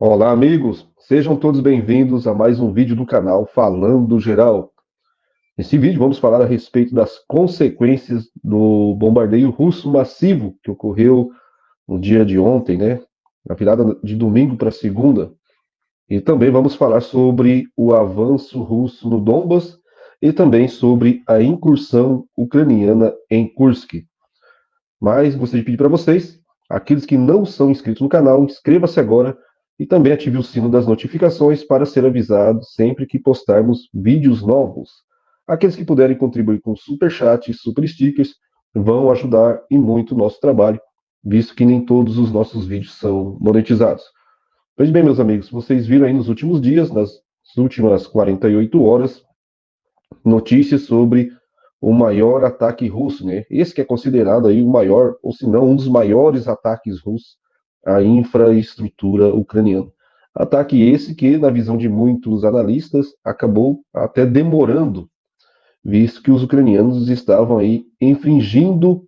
Olá, amigos! Sejam todos bem-vindos a mais um vídeo do canal Falando Geral. Nesse vídeo vamos falar a respeito das consequências do bombardeio russo massivo que ocorreu no dia de ontem, né? Na virada de domingo para segunda. E também vamos falar sobre o avanço russo no Donbas e também sobre a incursão ucraniana em Kursk. Mas gostaria de pedir para vocês, aqueles que não são inscritos no canal, inscreva-se agora e também ative o sino das notificações para ser avisado sempre que postarmos vídeos novos. Aqueles que puderem contribuir com super chat e super stickers vão ajudar e muito o nosso trabalho, visto que nem todos os nossos vídeos são monetizados. Pois bem, meus amigos, vocês viram aí nos últimos dias, nas últimas 48 horas, notícias sobre o maior ataque russo, né? Esse que é considerado aí o maior, ou se não, um dos maiores ataques russos à infraestrutura ucraniana. Ataque esse que, na visão de muitos analistas, acabou até demorando, visto que os ucranianos estavam aí infringindo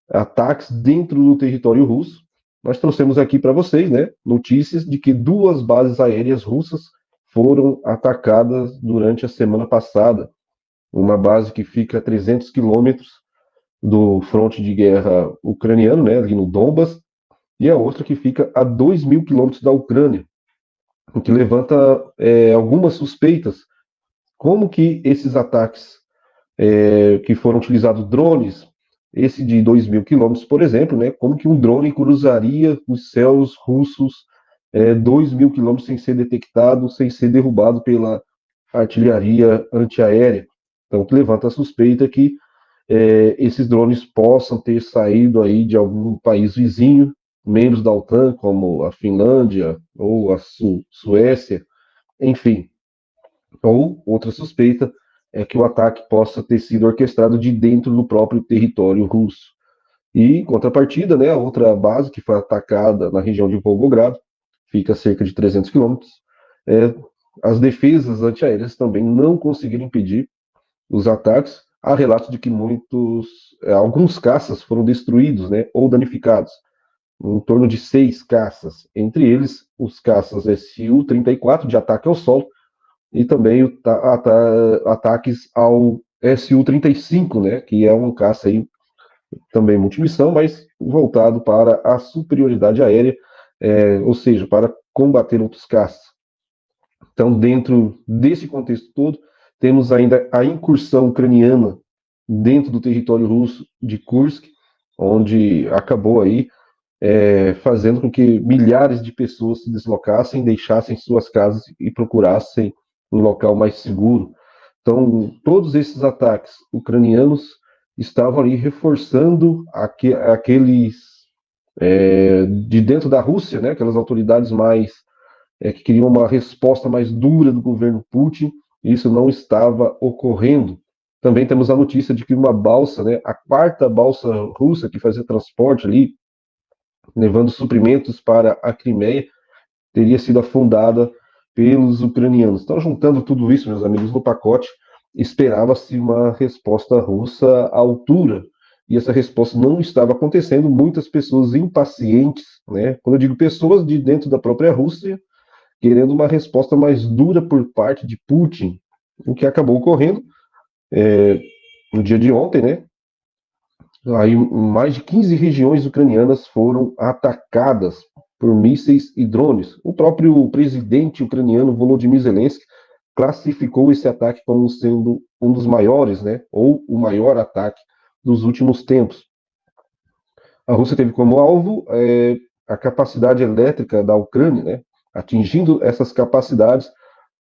ataques dentro do território russo. Nós trouxemos aqui para vocês, né, notícias de que duas bases aéreas russas foram atacadas durante a semana passada, uma base que fica a 300 quilômetros do fronte de guerra ucraniano, né, ali no Donbas, e a outra que fica a 2.000 quilômetros da Ucrânia, o que levanta algumas suspeitas. Como que esses ataques que foram utilizados drones, esse de 2.000 quilômetros, por exemplo, né, como que um drone cruzaria os céus russos 2.000 quilômetros sem ser detectado, sem ser derrubado pela artilharia antiaérea? Então, que levanta a suspeita que esses drones possam ter saído aí de algum país vizinho, membros da OTAN, como a Finlândia ou a Suécia, enfim. Ou outra suspeita é que o ataque possa ter sido orquestrado de dentro do próprio território russo. E, em contrapartida, né, a outra base que foi atacada na região de Volgogrado, fica a cerca de 300 quilômetros, as defesas antiaéreas também não conseguiram impedir os ataques. Há relatos de que alguns caças foram destruídos, né, ou danificados, em torno de 6 caças, entre eles os caças Su-34 de ataque ao solo e também ataques ao Su-35, né, que é um caça aí também multimissão, mas voltado para a superioridade aérea, ou seja, para combater outros caças. Então, dentro desse contexto todo, temos ainda a incursão ucraniana dentro do território russo de Kursk, onde acabou aí fazendo com que milhares de pessoas se deslocassem, deixassem suas casas e procurassem um local mais seguro. Então, todos esses ataques ucranianos estavam ali reforçando aqueles de dentro da Rússia, né, aquelas autoridades mais que queriam uma resposta mais dura do governo Putin, e isso não estava ocorrendo. Também temos a notícia de que uma balsa, né, a quarta balsa russa que fazia transporte ali, levando suprimentos para a Crimeia, teria sido afundada pelos ucranianos. Então, juntando tudo isso, meus amigos, no pacote, esperava-se uma resposta russa à altura. E essa resposta não estava acontecendo. Muitas pessoas impacientes, né? Quando eu digo pessoas de dentro da própria Rússia, querendo uma resposta mais dura por parte de Putin, o que acabou ocorrendo no dia de ontem, né? Aí, mais de 15 regiões ucranianas foram atacadas por mísseis e drones. O próprio presidente ucraniano Volodymyr Zelensky classificou esse ataque como sendo um dos maiores, né, ou o maior ataque dos últimos tempos. A Rússia teve como alvo a capacidade elétrica da Ucrânia, né, atingindo essas capacidades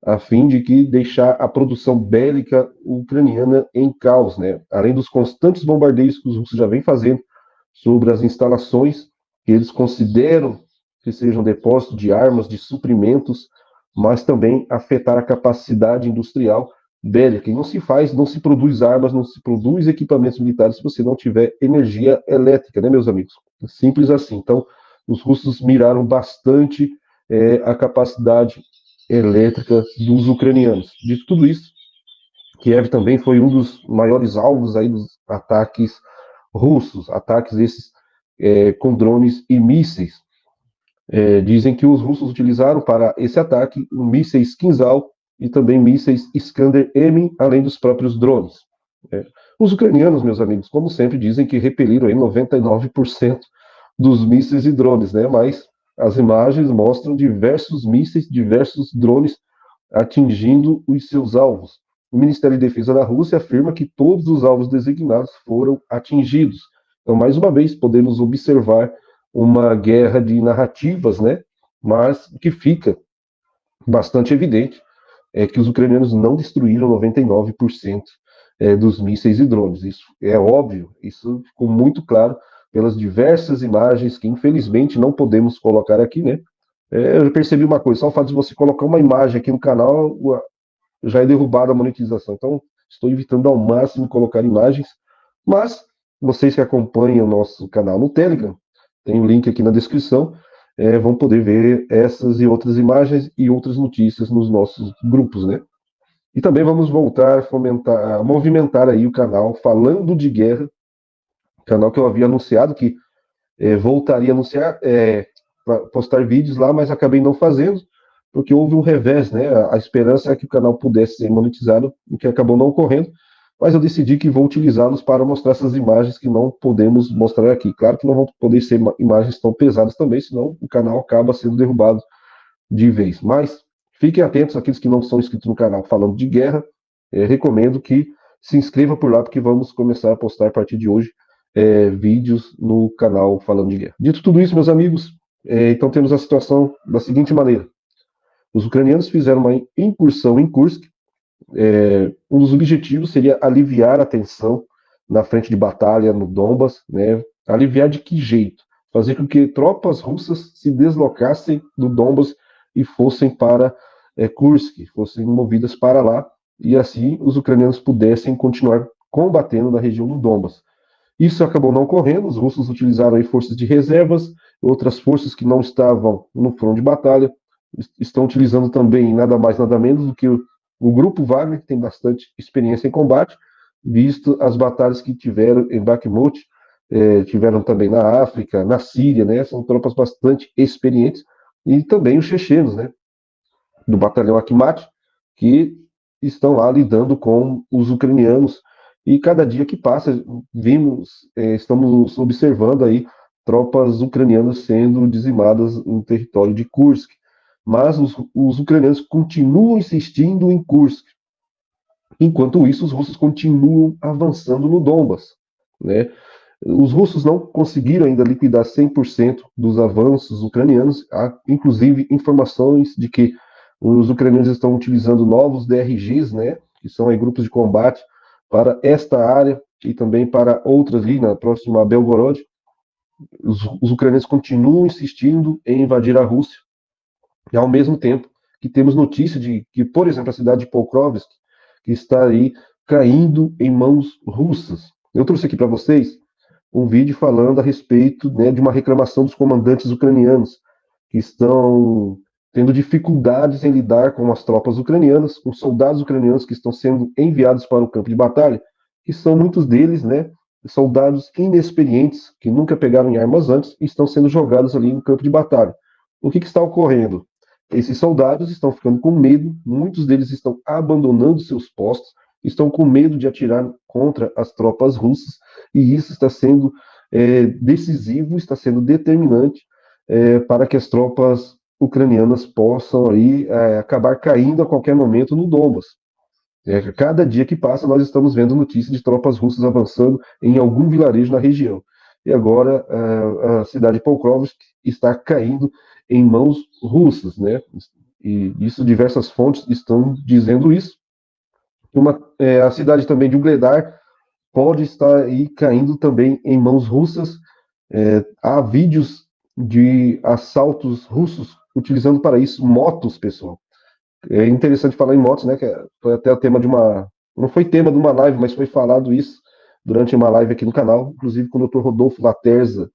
a fim de que deixar a produção bélica ucraniana em caos, né? Além dos constantes bombardeios que os russos já vêm fazendo sobre as instalações que eles consideram que sejam depósitos de armas, de suprimentos, mas também afetar a capacidade industrial bélica. E não se produz armas, não se produz equipamentos militares se você não tiver energia elétrica, né, meus amigos? Simples assim. Então, os russos miraram bastante a capacidade elétrica dos ucranianos. De tudo isso, Kiev também foi um dos maiores alvos aí dos ataques russos, ataques esses com drones e mísseis. Dizem que os russos utilizaram para esse ataque mísseis Kinzhal e também mísseis Iskander-M, além dos próprios drones. Os ucranianos, meus amigos, como sempre, dizem que repeliram aí 99% dos mísseis e drones, né? Mas as imagens mostram diversos mísseis, diversos drones atingindo os seus alvos. O Ministério da Defesa da Rússia afirma que todos os alvos designados foram atingidos. Então, mais uma vez, podemos observar uma guerra de narrativas, né? Mas que fica bastante evidente que os ucranianos não destruíram 99% dos mísseis e drones. Isso é óbvio, isso ficou muito claro pelas diversas imagens que infelizmente não podemos colocar aqui, né? Eu percebi uma coisa, só o fato de você colocar uma imagem aqui no canal já é derrubada a monetização. Então, estou evitando ao máximo colocar imagens, mas vocês que acompanham o nosso canal no Telegram, tem o um link aqui na descrição, vão poder ver essas e outras imagens e outras notícias nos nossos grupos, né? E também vamos voltar a fomentar, a movimentar aí o canal Falando de Guerra, canal que eu havia anunciado que voltaria a anunciar, postar vídeos lá, mas acabei não fazendo, porque houve um revés, né? A esperança é que o canal pudesse ser monetizado, o que acabou não ocorrendo, mas eu decidi que vou utilizá-los para mostrar essas imagens que não podemos mostrar aqui. Claro que não vão poder ser imagens tão pesadas também, senão o canal acaba sendo derrubado de vez. Mas fiquem atentos, aqueles que não são inscritos no canal Falando de Guerra, recomendo que se inscreva por lá, porque vamos começar a postar a partir de hoje vídeos no canal Falando de Guerra. Dito tudo isso, meus amigos, então temos a situação da seguinte maneira. Os ucranianos fizeram uma incursão em Kursk. Um dos objetivos seria aliviar a tensão na frente de batalha no Donbas, né? Aliviar de que jeito? Fazer com que tropas russas se deslocassem do Donbas e fossem para Kursk, fossem movidas para lá, e assim os ucranianos pudessem continuar combatendo na região do Donbas. Isso acabou não ocorrendo, os russos utilizaram aí forças de reservas, outras forças que não estavam no front de batalha, estão utilizando também nada mais nada menos do que o Grupo Wagner, que tem bastante experiência em combate, visto as batalhas que tiveram em Bakhmut, tiveram também na África, na Síria, né? São tropas bastante experientes, e também os chechenos, né? Do batalhão Akhmat, que estão lá lidando com os ucranianos, e cada dia que passa, estamos observando aí tropas ucranianas sendo dizimadas no território de Kursk. Mas os ucranianos continuam insistindo em Kursk. Enquanto isso, os russos continuam avançando no Donbas, né? Os russos não conseguiram ainda liquidar 100% dos avanços ucranianos. Há, inclusive, informações de que os ucranianos estão utilizando novos DRGs, né, que são aí grupos de combate, para esta área e também para outras ali, na próxima a Belgorod. Os ucranianos continuam insistindo em invadir a Rússia. E ao mesmo tempo que temos notícia de que, por exemplo, a cidade de Pokrovsk, que está aí caindo em mãos russas. Eu trouxe aqui para vocês um vídeo falando a respeito, né, de uma reclamação dos comandantes ucranianos, que estão tendo dificuldades em lidar com as tropas ucranianas, com soldados ucranianos que estão sendo enviados para o campo de batalha, que são muitos deles, né, soldados inexperientes, que nunca pegaram em armas antes, e estão sendo jogados ali no campo de batalha. O que está ocorrendo? Esses soldados estão ficando com medo, muitos deles estão abandonando seus postos, estão com medo de atirar contra as tropas russas, e isso está sendo decisivo, está sendo determinante para que as tropas ucranianas possam aí acabar caindo a qualquer momento no Donbas. Cada dia que passa, nós estamos vendo notícias de tropas russas avançando em algum vilarejo na região. E agora a cidade de Pokrovsk está caindo em mãos russas, né? E isso diversas fontes estão dizendo isso. A cidade também de Ugledar pode estar aí caindo também em mãos russas. Há vídeos de assaltos russos utilizando para isso motos, pessoal. É interessante falar em motos, né? Que foi até o tema de uma. Não foi tema de uma live, mas foi falado isso durante uma live aqui no canal, inclusive com o Dr. Rodolfo Laterza,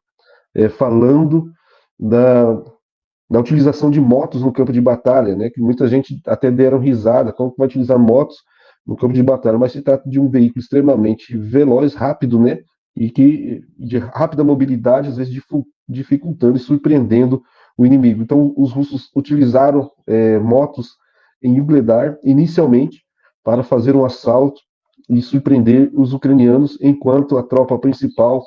falando da utilização de motos no campo de batalha, né? Que muita gente até deram risada, como que vai utilizar motos no campo de batalha, mas se trata de um veículo extremamente veloz, rápido, né? E que de rápida mobilidade, às vezes dificultando e surpreendendo o inimigo. Então, os russos utilizaram motos em Ugledar, inicialmente, para fazer um assalto e surpreender os ucranianos, enquanto a tropa principal,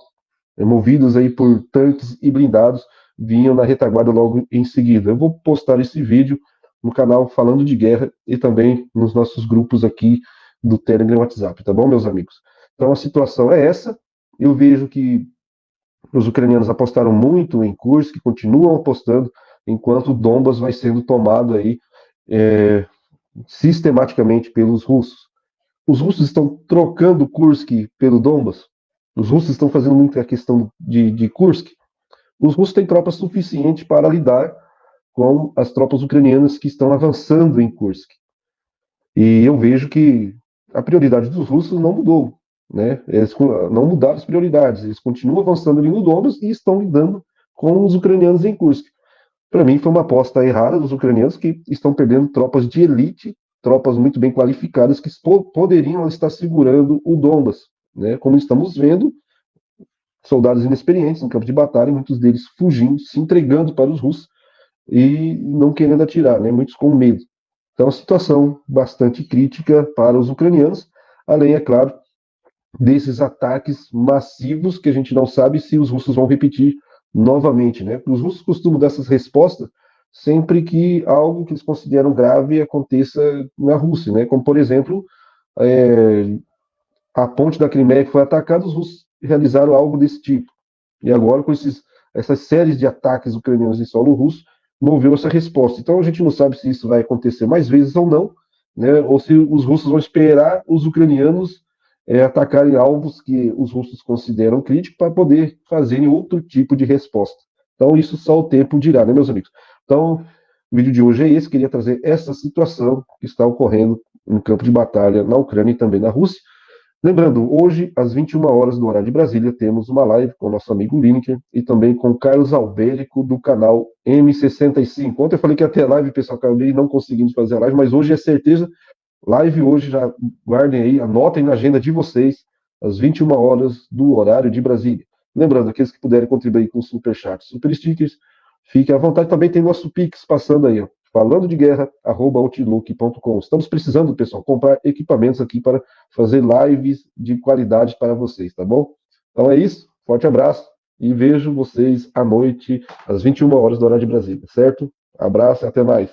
movidos aí por tanques e blindados, vinham na retaguarda logo em seguida. Eu vou postar esse vídeo no canal Falando de Guerra e também nos nossos grupos aqui do Telegram e WhatsApp, tá bom, meus amigos? Então a situação é essa. Eu vejo que os ucranianos apostaram muito em Kursk, continuam apostando, enquanto o Donbas vai sendo tomado aí sistematicamente pelos russos. Os russos estão trocando Kursk pelo Donbas. Os russos estão fazendo muito a questão de Kursk. Os russos têm tropas suficientes para lidar com as tropas ucranianas que estão avançando em Kursk. E eu vejo que a prioridade dos russos não mudou, né? Eles não mudaram as prioridades, eles continuam avançando ali no Donbas e estão lidando com os ucranianos em Kursk. Para mim, foi uma aposta errada dos ucranianos, que estão perdendo tropas de elite, tropas muito bem qualificadas, que poderiam estar segurando o Donbas, né? Como estamos vendo, soldados inexperientes no campo de batalha, muitos deles fugindo, se entregando para os russos e não querendo atirar, né? Muitos com medo. Então, a situação bastante crítica para os ucranianos, além, é claro, desses ataques massivos que a gente não sabe se os russos vão repetir novamente, né? Os russos costumam dar essas respostas sempre que algo que eles consideram grave aconteça na Rússia, né? Como, por exemplo, a ponte da Crimeia que foi atacada, os russos realizaram algo desse tipo. E agora, com essas séries de ataques ucranianos em solo russo, moveu essa resposta. Então, a gente não sabe se isso vai acontecer mais vezes ou não, né? Ou se os russos vão esperar os ucranianos atacarem alvos que os russos consideram críticos para poder fazerem outro tipo de resposta. Então, isso só o tempo dirá, né, meus amigos? Então, o vídeo de hoje é esse. Queria trazer essa situação que está ocorrendo no campo de batalha na Ucrânia e também na Rússia. Lembrando, hoje, às 21 horas do horário de Brasília, temos uma live com o nosso amigo Lineker e também com o Carlos Albérico, do canal M65. Ontem eu falei que ia ter live, pessoal, acabei não conseguimos fazer a live, mas hoje é certeza. Live hoje, já guardem aí, anotem na agenda de vocês, às 21 horas do horário de Brasília. Lembrando, aqueles que puderem contribuir com superchat, super stickers, fiquem à vontade. Também tem nosso Pix passando aí, ó, falando de guerra@outlook.com. Estamos precisando, pessoal, comprar equipamentos aqui para fazer lives de qualidade para vocês, tá bom? Então é isso, forte abraço e vejo vocês à noite, às 21 horas do horário de Brasília, certo? Abraço e até mais.